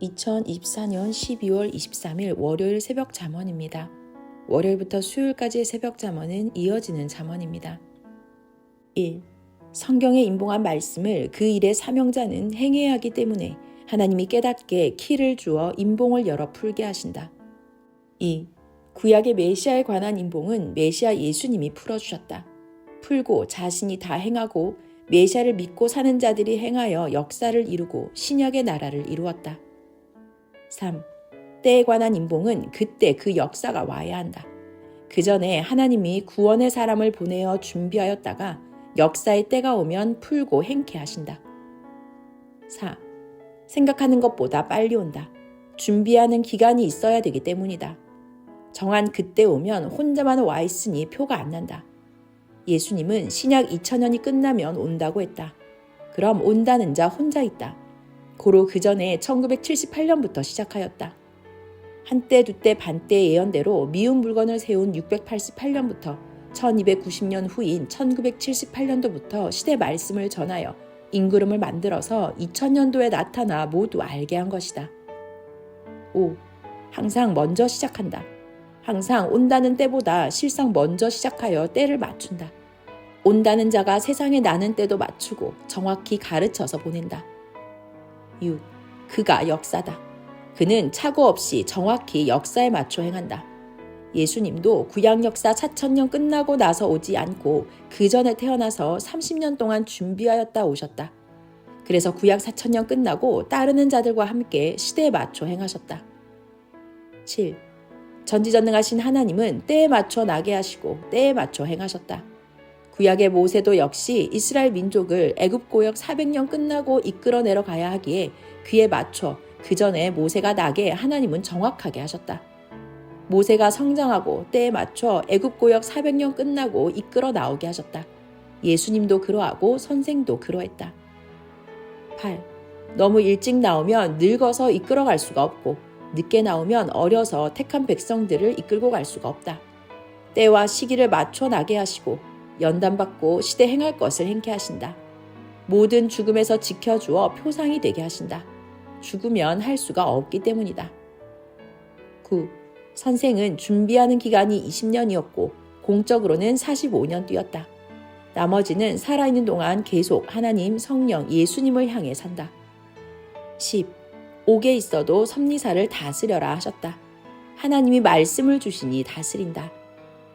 2024년 12월 23일 월요일 새벽 잠언입니다. 월요일부터 수요일까지의 새벽 잠언은 이어지는 잠언입니다. 1. 성경에 인봉한 말씀을 그 일의 사명자는 행해야 하기 때문에 하나님이 깨닫게 키를 주어 인봉을 열어 풀게 하신다. 2. 구약의 메시아에 관한 인봉은 메시아 예수님이 풀어주셨다. 풀고 자신이 다 행하고 메시아를 믿고 사는 자들이 행하여 역사를 이루고 신약의 나라를 이루었다. 3. 때에 관한 인봉은 그때 그 역사가 와야 한다. 그 전에 하나님이 구원의 사람을 보내어 준비하였다가 역사의 때가 오면 풀고 행케 하신다. 4. 생각하는 것보다 빨리 온다. 준비하는 기간이 있어야 되기 때문이다. 정한 그때 오면 혼자만 와 있으니 표가 안 난다. 예수님은 신약 2000년이 끝나면 온다고 했다. 그럼 온다는 자 혼자 있다. 고로 그 전에 1978년부터 시작하였다. 한때 두때 반때 예언대로 미운 물건을 세운 688년부터 1290년 후인 1978년도부터 시대 말씀을 전하여 인구름을 만들어서 2000년도에 나타나 모두 알게 한 것이다. 5. 항상 먼저 시작한다. 항상 온다는 때보다 실상 먼저 시작하여 때를 맞춘다. 온다는 자가 세상에 나는 때도 맞추고 정확히 가르쳐서 보낸다. 6. 그가 역사다. 그는 착오 없이 정확히 역사에 맞춰 행한다. 예수님도 구약 역사 4000년 끝나고 나서 오지 않고 그 전에 태어나서 30년 동안 준비하였다 오셨다. 그래서 구약 4000년 끝나고 따르는 자들과 함께 시대에 맞춰 행하셨다. 7. 전지전능하신 하나님은 때에 맞춰 나게 하시고 때에 맞춰 행하셨다. 구약의 모세도 역시 이스라엘 민족을 애굽 고역 400년 끝나고 이끌어내려 가야 하기에 그에 맞춰 그 전에 모세가 나게 하나님은 정확하게 하셨다. 모세가 성장하고 때에 맞춰 애굽 고역 400년 끝나고 이끌어 나오게 하셨다. 예수님도 그러하고 선생도 그러했다. 8. 너무 일찍 나오면 늙어서 이끌어갈 수가 없고 늦게 나오면 어려서 택한 백성들을 이끌고 갈 수가 없다. 때와 시기를 맞춰 나게 하시고 연단받고 시대 행할 것을 행케 하신다. 모든 죽음에서 지켜주어 표상이 되게 하신다. 죽으면 할 수가 없기 때문이다. 9. 선생은 준비하는 기간이 20년이었고 공적으로는 45년 뛰었다. 나머지는 살아있는 동안 계속 하나님, 성령, 예수님을 향해 산다. 10. 옥에 있어도 섭리사를 다스려라 하셨다. 하나님이 말씀을 주시니 다스린다.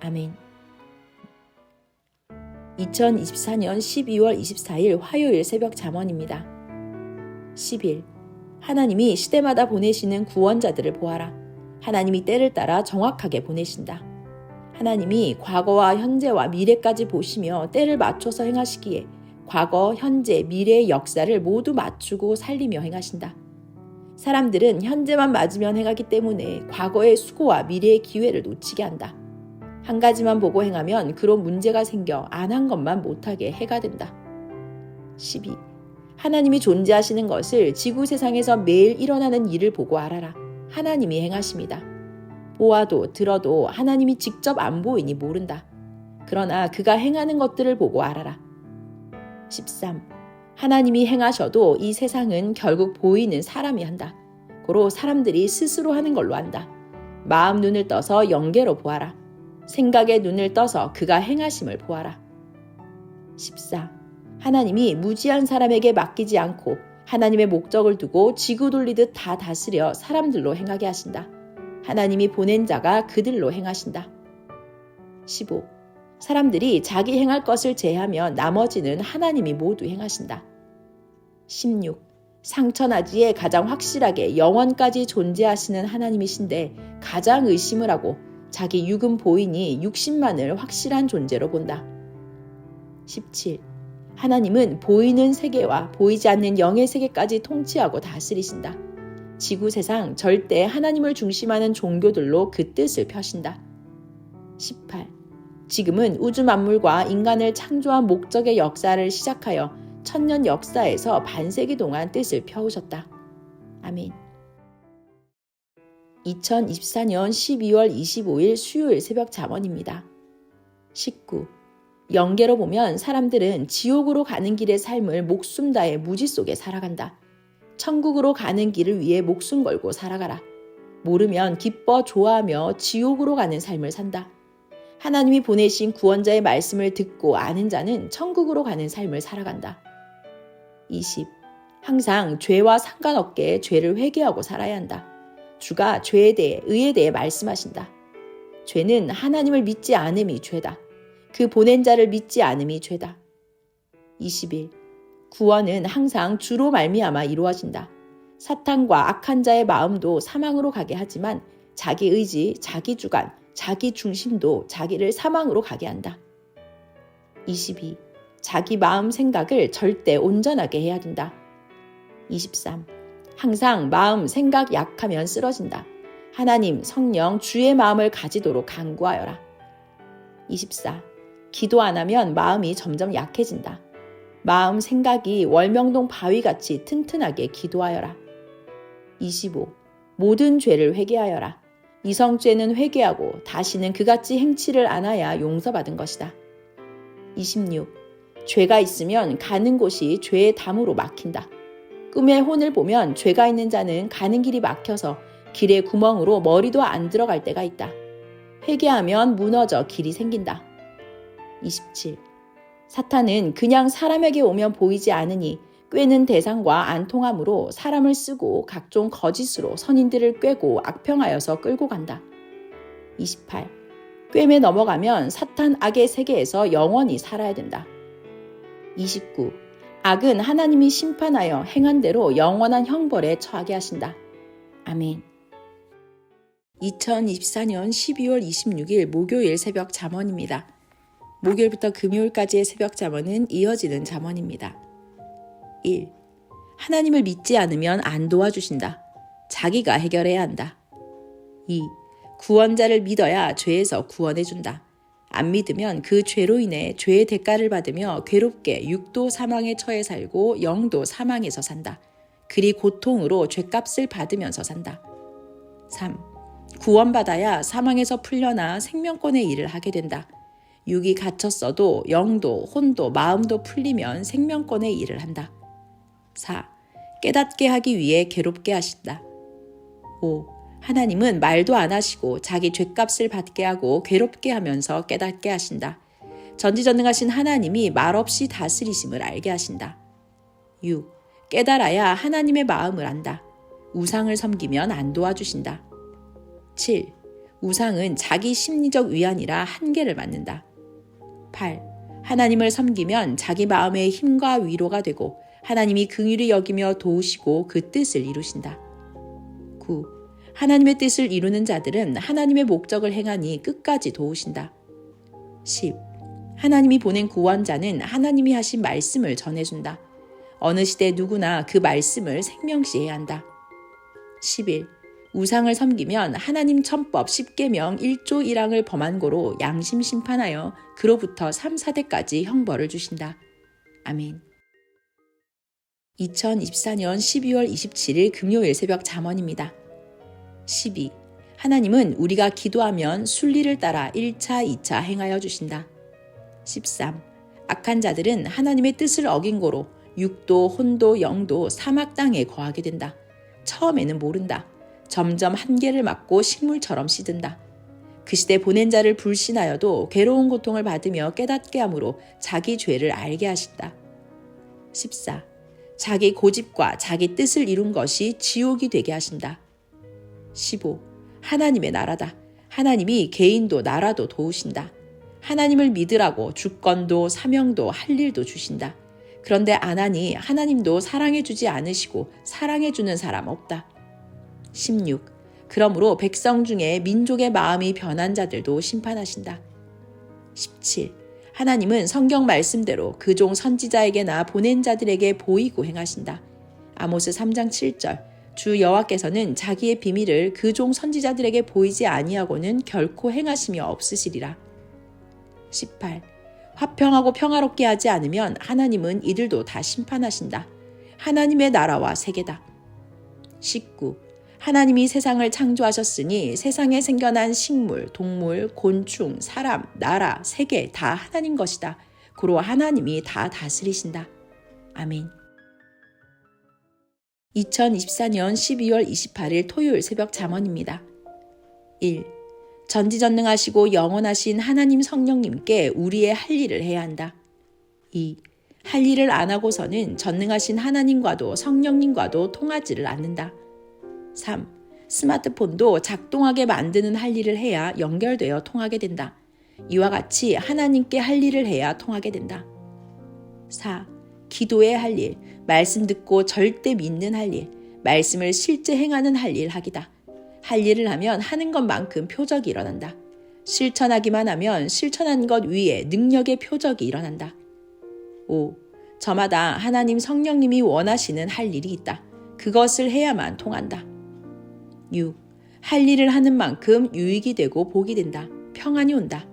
아멘. 2024년 12월 24일 화요일 새벽 잠언입니다. 10일. 하나님이 시대마다 보내시는 구원자들을 보아라. 하나님이 때를 따라 정확하게 보내신다. 하나님이 과거와 현재와 미래까지 보시며 때를 맞춰서 행하시기에 과거, 현재, 미래의 역사를 모두 맞추고 살리며 행하신다. 사람들은 현재만 맞으면 행하기 때문에 과거의 수고와 미래의 기회를 놓치게 한다. 한 가지만 보고 행하면 그로 문제가 생겨 안 한 것만 못하게 해가 된다. 12. 하나님이 존재하시는 것을 지구 세상에서 매일 일어나는 일을 보고 알아라. 하나님이 행하십니다. 보아도 들어도 하나님이 직접 안 보이니 모른다. 그러나 그가 행하는 것들을 보고 알아라. 13. 하나님이 행하셔도 이 세상은 결국 보이는 사람이 한다. 고로 사람들이 스스로 하는 걸로 한다. 마음 눈을 떠서 영계로 보아라. 생각의 눈을 떠서 그가 행하심을 보아라. 14. 하나님이 무지한 사람에게 맡기지 않고 하나님의 목적을 두고 지구 돌리듯 다 다스려 사람들로 행하게 하신다. 하나님이 보낸 자가 그들로 행하신다. 15. 사람들이 자기 행할 것을 제하면 나머지는 하나님이 모두 행하신다. 16. 상처나지에 가장 확실하게 영원까지 존재하시는 하나님이신데 가장 의심을 하고 자기 육은 보이니 육신만을 확실한 존재로 본다. 17. 하나님은 보이는 세계와 보이지 않는 영의 세계까지 통치하고 다스리신다. 지구 세상 절대 하나님을 중심하는 종교들로 그 뜻을 펴신다. 18. 지금은 우주 만물과 인간을 창조한 목적의 역사를 시작하여 천년 역사에서 반세기 동안 뜻을 펴오셨다. 아멘. 2024년 12월 25일 수요일 새벽 잠언입니다. 19. 영계로 보면 사람들은 지옥으로 가는 길의 삶을 목숨 다해 무지 속에 살아간다. 천국으로 가는 길을 위해 목숨 걸고 살아가라. 모르면 기뻐 좋아하며 지옥으로 가는 삶을 산다. 하나님이 보내신 구원자의 말씀을 듣고 아는 자는 천국으로 가는 삶을 살아간다. 20. 항상 죄와 상관없게 죄를 회개하고 살아야 한다. 주가 죄에 대해, 의에 대해 말씀하신다. 죄는 하나님을 믿지 않음이 죄다. 그 보낸 자를 믿지 않음이 죄다. 21. 구원은 항상 주로 말미암아 이루어진다. 사탄과 악한 자의 마음도 사망으로 가게 하지만 자기 의지, 자기 주관, 자기 중심도 자기를 사망으로 가게 한다. 22. 자기 마음 생각을 절대 온전하게 해야 된다. 23. 항상 마음 생각 약하면 쓰러진다. 하나님, 성령, 주의 마음을 가지도록 간구하여라. 24. 기도 안 하면 마음이 점점 약해진다. 마음 생각이 월명동 바위같이 튼튼하게 기도하여라. 25. 모든 죄를 회개하여라. 이성죄는 회개하고 다시는 그같이 행치를 않아야 용서받은 것이다. 26. 죄가 있으면 가는 곳이 죄의 담으로 막힌다. 꿈의 혼을 보면 죄가 있는 자는 가는 길이 막혀서 길의 구멍으로 머리도 안 들어갈 때가 있다. 회개하면 무너져 길이 생긴다. 27. 사탄은 그냥 사람에게 오면 보이지 않으니 꾀는 대상과 안 통함으로 사람을 쓰고 각종 거짓으로 선인들을 꾀고 악평하여서 끌고 간다. 28. 꿰매 넘어가면 사탄 악의 세계에서 영원히 살아야 된다. 29. 악은 하나님이 심판하여 행한 대로 영원한 형벌에 처하게 하신다. 아멘. 2024년 12월 26일 목요일 새벽 잠언입니다. 목요일부터 금요일까지의 새벽 잠언은 이어지는 잠언입니다. 1. 하나님을 믿지 않으면 안 도와주신다. 자기가 해결해야 한다. 2. 구원자를 믿어야 죄에서 구원해준다. 안 믿으면 그 죄로 인해 죄의 대가를 받으며 괴롭게 육도 사망에 처해 살고 영도 사망에서 산다. 그리 고통으로 죄값을 받으면서 산다. 3. 구원받아야 사망에서 풀려나 생명권의 일을 하게 된다. 육이 갇혔어도 영도, 혼도, 마음도 풀리면 생명권의 일을 한다. 4. 깨닫게 하기 위해 괴롭게 하신다. 5. 하나님은 말도 안 하시고 자기 죄값을 받게 하고 괴롭게 하면서 깨닫게 하신다. 전지전능하신 하나님이 말없이 다스리심을 알게 하신다. 6. 깨달아야 하나님의 마음을 안다. 우상을 섬기면 안 도와주신다. 7. 우상은 자기 심리적 위안이라 한계를 맞는다. 8. 하나님을 섬기면 자기 마음의 힘과 위로가 되고 하나님이 긍휼히 여기며 도우시고 그 뜻을 이루신다. 9. 하나님의 뜻을 이루는 자들은 하나님의 목적을 행하니 끝까지 도우신다. 10. 하나님이 보낸 구원자는 하나님이 하신 말씀을 전해준다. 어느 시대 누구나 그 말씀을 생명시해야 한다. 11. 우상을 섬기면 하나님 천법 10계명 1조 1항을 범한 고로 양심 심판하여 그로부터 3, 4대까지 형벌을 주신다. 아멘. 2024년 12월 27일 금요일 새벽 잠언입니다. 12. 하나님은 우리가 기도하면 순리를 따라 1차, 2차 행하여 주신다. 13. 악한 자들은 하나님의 뜻을 어긴 고로 육도, 혼도, 영도, 사막 땅에 거하게 된다. 처음에는 모른다. 점점 한계를 맞고 식물처럼 시든다. 그 시대 보낸 자를 불신하여도 괴로운 고통을 받으며 깨닫게 함으로 자기 죄를 알게 하신다. 14. 자기 고집과 자기 뜻을 이룬 것이 지옥이 되게 하신다. 15. 하나님의 나라다. 하나님이 개인도 나라도 도우신다. 하나님을 믿으라고 주권도 사명도 할 일도 주신다. 그런데 안 하니 하나님도 사랑해 주지 않으시고 사랑해 주는 사람 없다. 16. 그러므로 백성 중에 민족의 마음이 변한 자들도 심판하신다. 17. 하나님은 성경 말씀대로 그종 선지자에게나 보낸 자들에게 보이고 행하신다. 아모스 3장 7절. 주 여호와께서는 자기의 비밀을 그종 선지자들에게 보이지 아니하고는 결코 행하심이 없으시리라. 18. 화평하고 평화롭게 하지 않으면 하나님은 이들도 다 심판하신다. 하나님의 나라와 세계다. 19. 하나님이 세상을 창조하셨으니 세상에 생겨난 식물, 동물, 곤충, 사람, 나라, 세계 다 하나님 것이다. 고로 하나님이 다 다스리신다. 아멘. 2024년 12월 28일 토요일 새벽 잠언입니다. 1. 전지전능하시고 영원하신 하나님 성령님께 우리의 할 일을 해야 한다. 2. 할 일을 안 하고서는 전능하신 하나님과도 성령님과도 통하지를 않는다. 3. 스마트폰도 작동하게 만드는 할 일을 해야 연결되어 통하게 된다. 이와 같이 하나님께 할 일을 해야 통하게 된다. 4. 기도의 할 일, 말씀 듣고 절대 믿는 할 일, 말씀을 실제 행하는 할 일 하기다. 할 일을 하면 하는 것만큼 표적이 일어난다. 실천하기만 하면 실천한 것 위에 능력의 표적이 일어난다. 5. 저마다 하나님 성령님이 원하시는 할 일이 있다. 그것을 해야만 통한다. 6. 할 일을 하는 만큼 유익이 되고 복이 된다. 평안이 온다.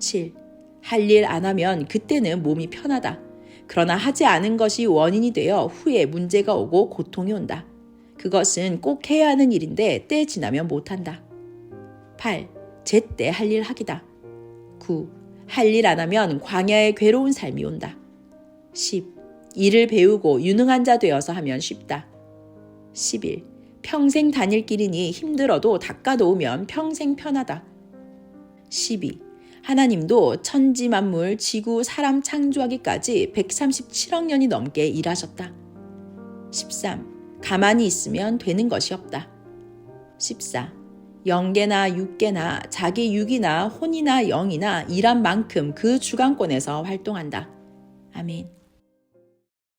7. 할 일 안 하면 그때는 몸이 편하다. 그러나 하지 않은 것이 원인이 되어 후에 문제가 오고 고통이 온다. 그것은 꼭 해야 하는 일인데 때 지나면 못한다. 8. 제때 할 일 하기다. 9. 할 일 안 하면 광야의 괴로운 삶이 온다. 10. 일을 배우고 유능한 자 되어서 하면 쉽다. 11. 평생 다닐 길이니 힘들어도 닦아놓으면 평생 편하다. 12. 하나님도 천지 만물, 지구, 사람 창조하기까지 137억 년이 넘게 일하셨다. 13. 가만히 있으면 되는 것이 없다. 14. 영계나 육계나 자기 육이나 혼이나 영이나 일한 만큼 그 주관권에서 활동한다. 아멘.